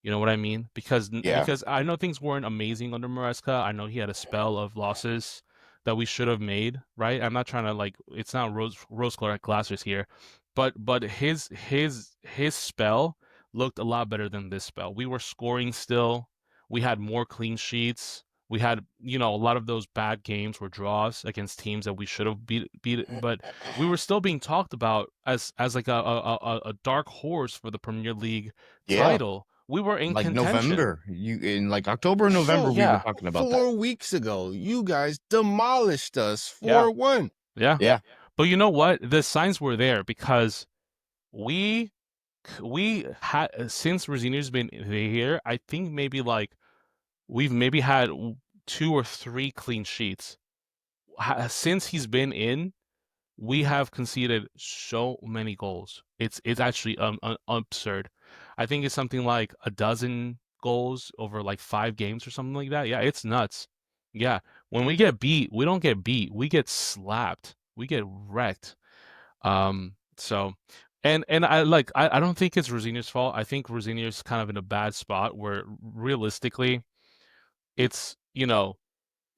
You know what I mean? Yeah. Because I know things weren't amazing under Maresca. I know he had a spell of losses that we should have made, right? I'm not trying to like it's not rose colored glasses here, but his spell looked a lot better than this spell. We were scoring still. We had more clean sheets. We had, you know, a lot of those bad games were draws against teams that we should have beat, but we were still being talked about as like a dark horse for the Premier League Yeah. title. We were in Like contention. November, you in like October, November, So, we were Yeah. talking about that. 4 weeks ago, you guys demolished us Yeah. 4-1. Yeah. Yeah. But you know what? The signs were there because we we had since Rosini's been here, I think maybe like we've maybe had 2 or 3 clean sheets. Since he's been in, we have conceded so many goals. It's actually absurd. I think it's something like a dozen goals over like 5 games or something like that. Yeah, it's nuts. Yeah, when we get beat, we don't get beat. We get slapped. We get wrecked. So, and I don't think it's Rosini's fault. I think Rosini's kind of in a bad spot where realistically, it's you know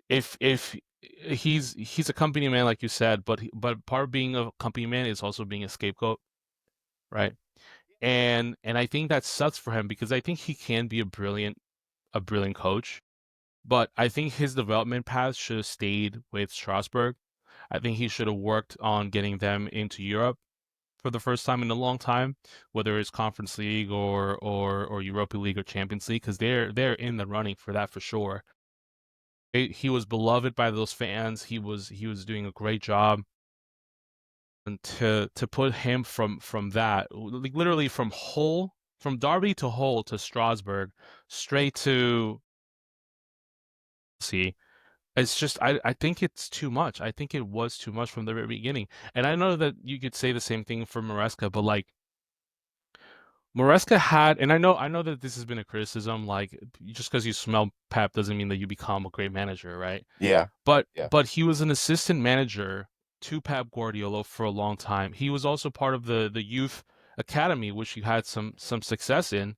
if he's a company man like you said, but part of being a company man is also being a scapegoat, right? And I think that sucks for him because I think he can be a brilliant coach, but I think his development path should have stayed with Strasbourg. I think he should have worked on getting them into Europe for the first time in a long time, whether it's Conference League or Europa League or Champions League, because they're in the running for that for sure. He was beloved by those fans. He was doing a great job, and to put him from that, like literally from Hull, from Derby to Hull to Strasbourg, straight to see. It's just I think it's too much. I think it was too much from the very beginning. And I know that you could say the same thing for Maresca, but like Maresca had, and I know that this has been a criticism, like just because you smell Pep doesn't mean that you become a great manager, right? Yeah. But Yeah. but he was an assistant manager to Pep Guardiola for a long time. He was also part of the youth academy, which he had some success in.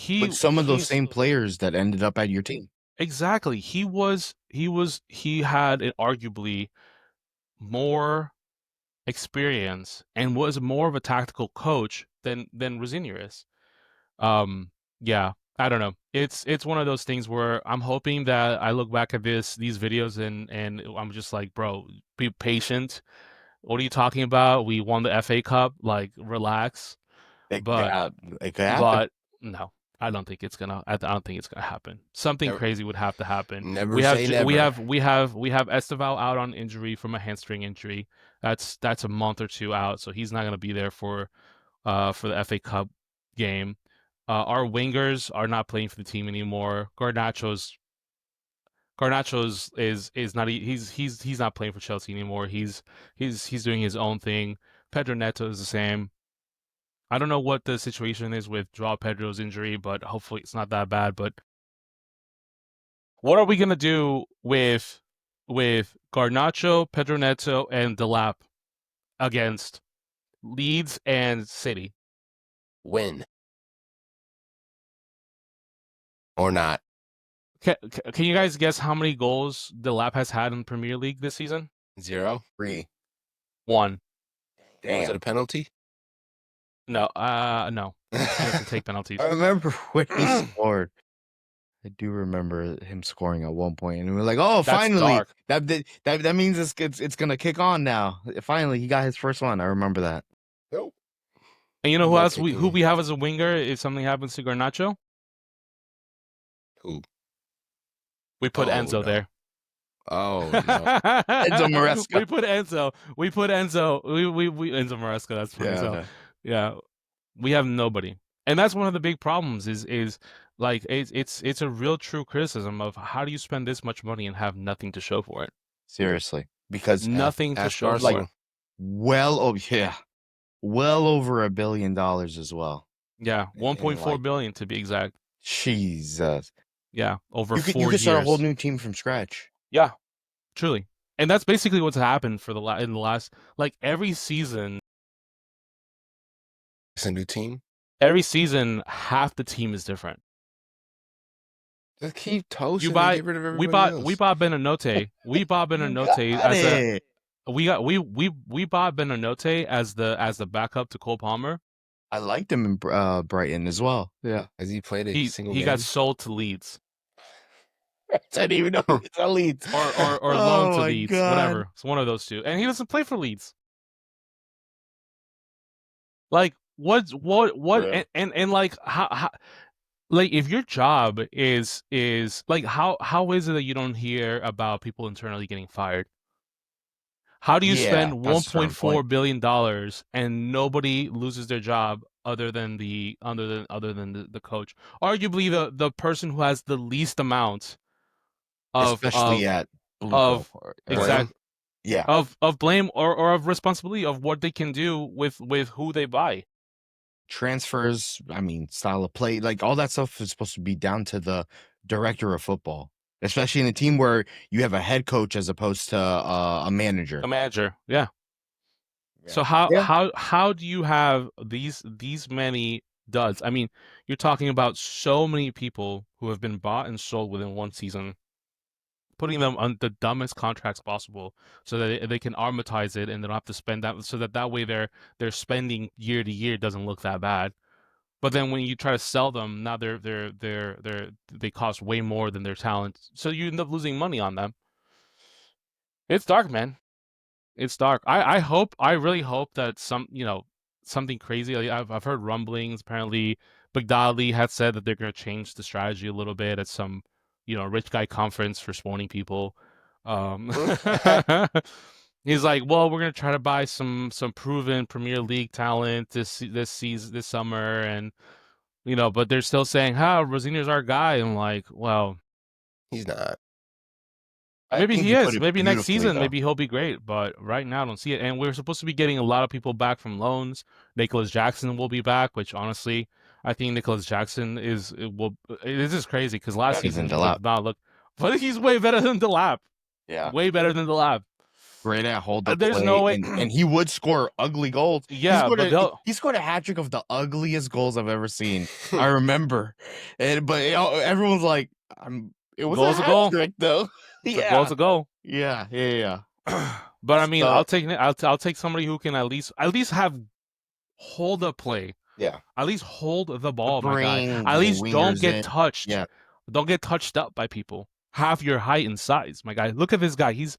With some of those He's same players that ended up at your team. exactly. He had an arguably more experience and was more of a tactical coach than Rosignol is. Um, yeah, I don't know. It's one of those things where I'm hoping that I look back at these videos and I'm just like, bro, be patient. What are you talking about? We won the FA Cup. Like, relax. But It could happen. but no, I don't think it's gonna. I don't think it's gonna happen. Something Never, crazy would have to happen. never We have say J- we never. have we have we have Esteval out on injury from a hamstring injury. That's a month or two out, so he's not gonna be there for the FA Cup game. Our wingers are not playing for the team anymore. Garnacho's is not he's not playing for Chelsea anymore. He's doing his own thing. Pedro Neto is the same. I don't know what the situation is with Joao Pedro's injury, but hopefully it's not that bad. But what are we gonna do with Garnacho, Pedro Neto, and Delap against Leeds and City? Win or not. Can you guys guess how many goals Delap has had in the Premier League this season? 0. 3. 1. Was it a Damn. penalty? No, no. He doesn't take penalties. I remember when he scored. I do remember him scoring at one point, and we were like, "Oh, That's finally! dark. That means it's gonna kick on now. Finally, he got his first one. I remember that." Nope. And you know who Not else kicking. who we have as a winger if something happens to Garnacho? Who? We put Oh, Enzo no. there. Oh no. Enzo Maresca. We put Enzo. We Enzo Maresca. That's funny. So yeah, we have nobody, and that's one of the big problems. Is like it's a real true criticism of how do you spend this much money and have nothing to show for it? Seriously, because Nothing to Ask show Arsenal. for. well over $1 billion as well. Yeah, And 1.4 like, billion to be exact. Jesus, Yeah, over you 4 could years. start a whole new team from scratch. Yeah, truly, and that's basically what's happened for in the last like every season. It's a new team. Every season, half the team is different. Just keep toasting You buy, and get rid of everybody else. we bought Benanote. We bought Benanote Got as a it. we bought Benanote as the backup to Cole Palmer. I liked him in Brighton as well. Yeah, Has he played a He single he game? got sold to Leeds I didn't even know it's a Leeds or loaned to Leeds, whatever. It's one of those two, and he doesn't play for Leeds. Like what Yeah. and like how like if your job is like how is it that you don't hear about people internally getting fired? How do you Yeah, spend that's a certain $1.4 point. billion and nobody loses their job other than the coach? Arguably the person who has the least amount Especially at Blue of Blame? Yeah, of blame or of responsibility of what they can do with who they buy. transfers. I mean, style of play, like all that stuff is supposed to be down to the director of football, especially in a team where you have a head coach as opposed to a manager. A manager, yeah. Yeah. So how do you have these many duds? I mean, you're talking about so many people who have been bought and sold within one season, putting them on the dumbest contracts possible so that they can amortize it and they don't have to spend that, so that way their spending year to year doesn't look that bad. But then when you try to sell them, now they cost way more than their talent, so you end up losing money on them. It's dark, man. It's dark. I really hope that something crazy. Like I've heard rumblings. Apparently, Baghdadi had said that they're going to change the strategy a little bit at some, rich guy conference for spawning people. He's like, well, we're going to try to buy some proven Premier League talent this season, this summer, and but they're still saying, "How Rosinior's our guy." And I'm like, well, He's not. maybe he you put is. it Maybe next beautifully, season, though. maybe he'll be great. But right now, I don't see it. And we're supposed to be getting a lot of people back from loans. Nicholas Jackson will be back, which honestly, I think Nicholas Jackson is. This is crazy because last Better than season he Delap. did not look, but he's way better than Delap. Yeah. Way better than Delap. great at hold up There's play, no way. and he would score ugly goals. Yeah, but they'll. He scored a hat trick of the ugliest goals I've ever seen. I remember, but everyone's like, it was Goal's a a hat goal. trick though. A goal's a goal. Yeah. But I mean, So- I'll take somebody who can at least have hold up play. Yeah. At least hold the ball, my guy. Bring At least don't wingers get in. touched. Yeah. Don't get touched up by people. Have your height and size, my guy. Look at this guy. He's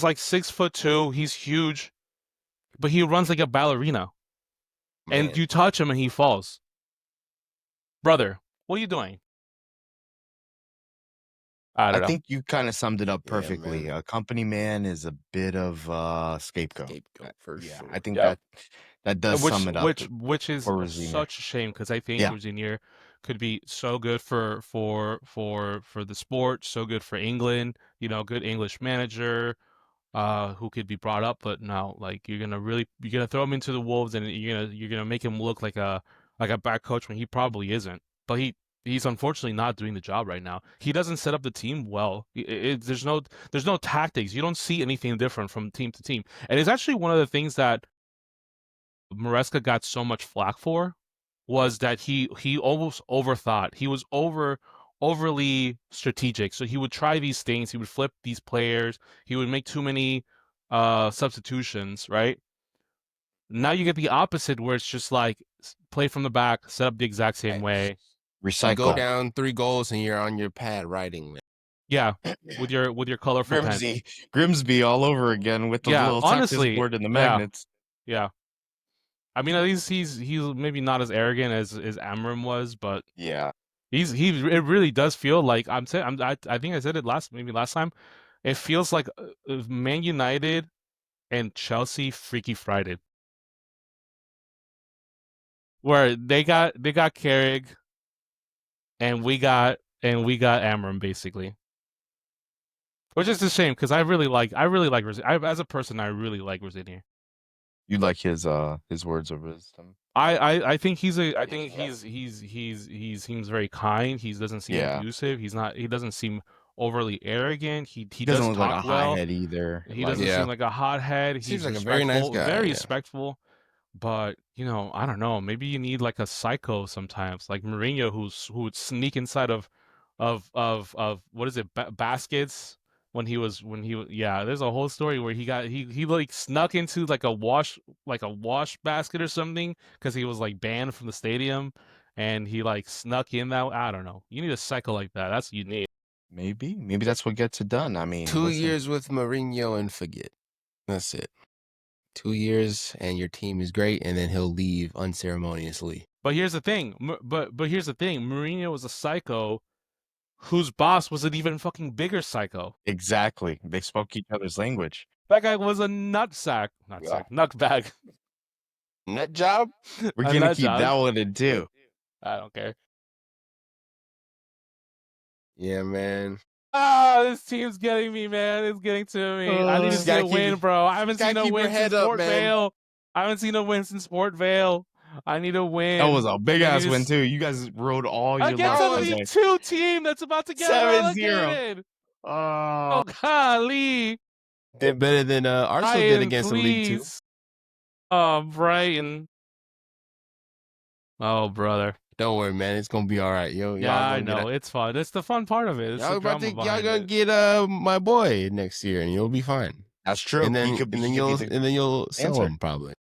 like 6'2". He's huge, but he runs like a ballerina. Man. And you touch him and he falls. Brother, what are you doing? I don't know. think you kind of summed it up Yeah, perfectly. man. A company man is a bit of scapegoat. Scapegoat for sure. I think Yeah. that does sum it up. Which is for Rosier. such a shame because I think Yeah. Rosier could be so good for the sport, so good for England. You know, good English manager, who could be brought up. But no, like you're gonna throw him into the wolves and you're gonna make him look like a bad coach when he probably isn't. But he's unfortunately not doing the job right now. He doesn't set up the team well. There's no tactics. You don't see anything different from team to team. And it's actually one of the things that Maresca got so much flack for was that he almost overthought. He was overly strategic. So he would try these things. He would flip these players. He would make too many substitutions, right? Now you get the opposite where it's just like play from the back, set up the exact same Right. way. You Recycle. go down 3 goals and you're on your pad writing, man. Yeah, with your colorful pen. Grimsby all over again with the Yeah, little honestly, tactics board and the yeah. magnets. Yeah. I mean, at least he's maybe not as arrogant as Amram was, but Yeah. it really does feel like I think I said it last time. It feels like Man United and Chelsea Freaky Friday, where they got Carrick and we got Amram basically, which is a shame because I really like as a person I really like Rosier. You like his words of wisdom. I think he seems very kind. He doesn't seem Yeah. abusive. He doesn't seem overly arrogant. He doesn't does look talk like a well. hothead either. He doesn't Yeah. seem like a hothead. Seems He's like a respectful, very nice guy, very yeah. respectful. But I don't know. Maybe you need like a psycho sometimes, like Mourinho, who would sneak inside of what is it, baskets when he was yeah. There's a whole story where he like snuck into like a wash basket or something because he was like banned from the stadium, and he like snuck in that. I don't know. You need a psycho like that. That's what you need. Maybe that's what gets it done. I mean, 2 listen, years with Mourinho and forget. That's it. 2 years and your team is great, and then he'll leave unceremoniously. But here's the thing. But here's the thing. Mourinho was a psycho whose boss was an even fucking bigger psycho. Exactly. They spoke each other's language. That guy was a nutsack. Nutbag. Nut job? We're A gonna nut keep job. that one in too. I don't care. Yeah, man. Ah, this team's getting me, man. It's getting to me. I need to Just see a gotta keep win, your- bro. I haven't gotta seen a keep your win head since up, Port man. Vale. I haven't seen a win since Port Vale. I need a win. That was a big ass Maybe win this- too. You guys rode all your Against luck a today. League 2 team that's about to get 7-0. relegated. Oh, golly. Did better than Arsenal did Brighton, against the League 2. please. Oh, Brighton. Oh, brother. Don't worry, man. It's gonna be all right. Yo, Yeah, I y'all gonna know. It's fun. It's the fun part of it. It's y'all the about drama to, y'all behind gonna it. get my boy next year, and you'll be fine. That's true. And then He could be you'll the sell answer. him probably.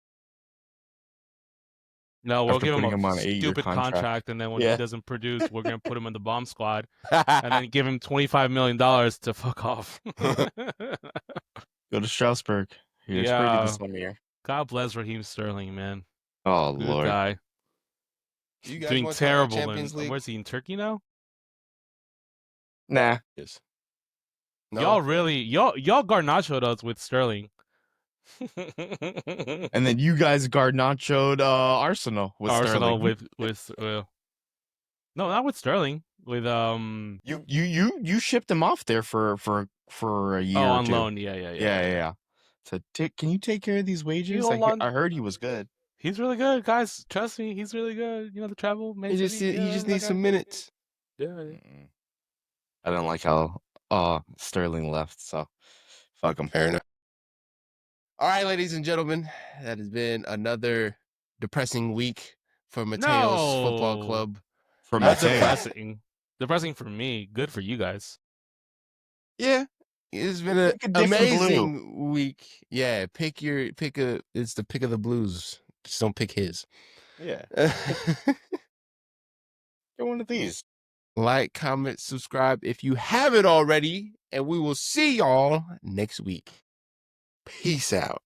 No, we'll After give him putting him a on an 8-year stupid contract. contract, and then when Yeah. he doesn't produce, we're gonna put him in the bomb squad, and then give him $25 million to fuck off. Go to Strasbourg. Here's pretty Yeah. this time of year. God bless Raheem Sterling, man. Oh Good Lord. guy. You guys Doing wanna talk about terrible. Champions League? Where's he, in Turkey now? Nah. Yes. No. Y'all Garnacho'd us with Sterling. And then you guys Garnacho'd Arsenal with Arsenal Sterling. with no, not with Sterling. With You shipped him off there for a year or on two. loan. Yeah. So can you take care of these wages? hold on. I heard he was good. He's really good, guys. Trust me, he's really good. You know, the travel. He just needs some minutes. Yeah. Mm-mm. I don't like how Sterling left, so fuck him. Fair enough. All right, ladies and gentlemen, that has been another depressing week for Mateo's Football No, Club. For not Mateo. depressing. Depressing for me. Good for you guys. Yeah, it's been an Pick a different blue. amazing week. Yeah, it's the pick of the blues. Just don't pick his. Yeah. Get one of these. Like, comment, subscribe if you haven't already, and we will see y'all next week. Peace out.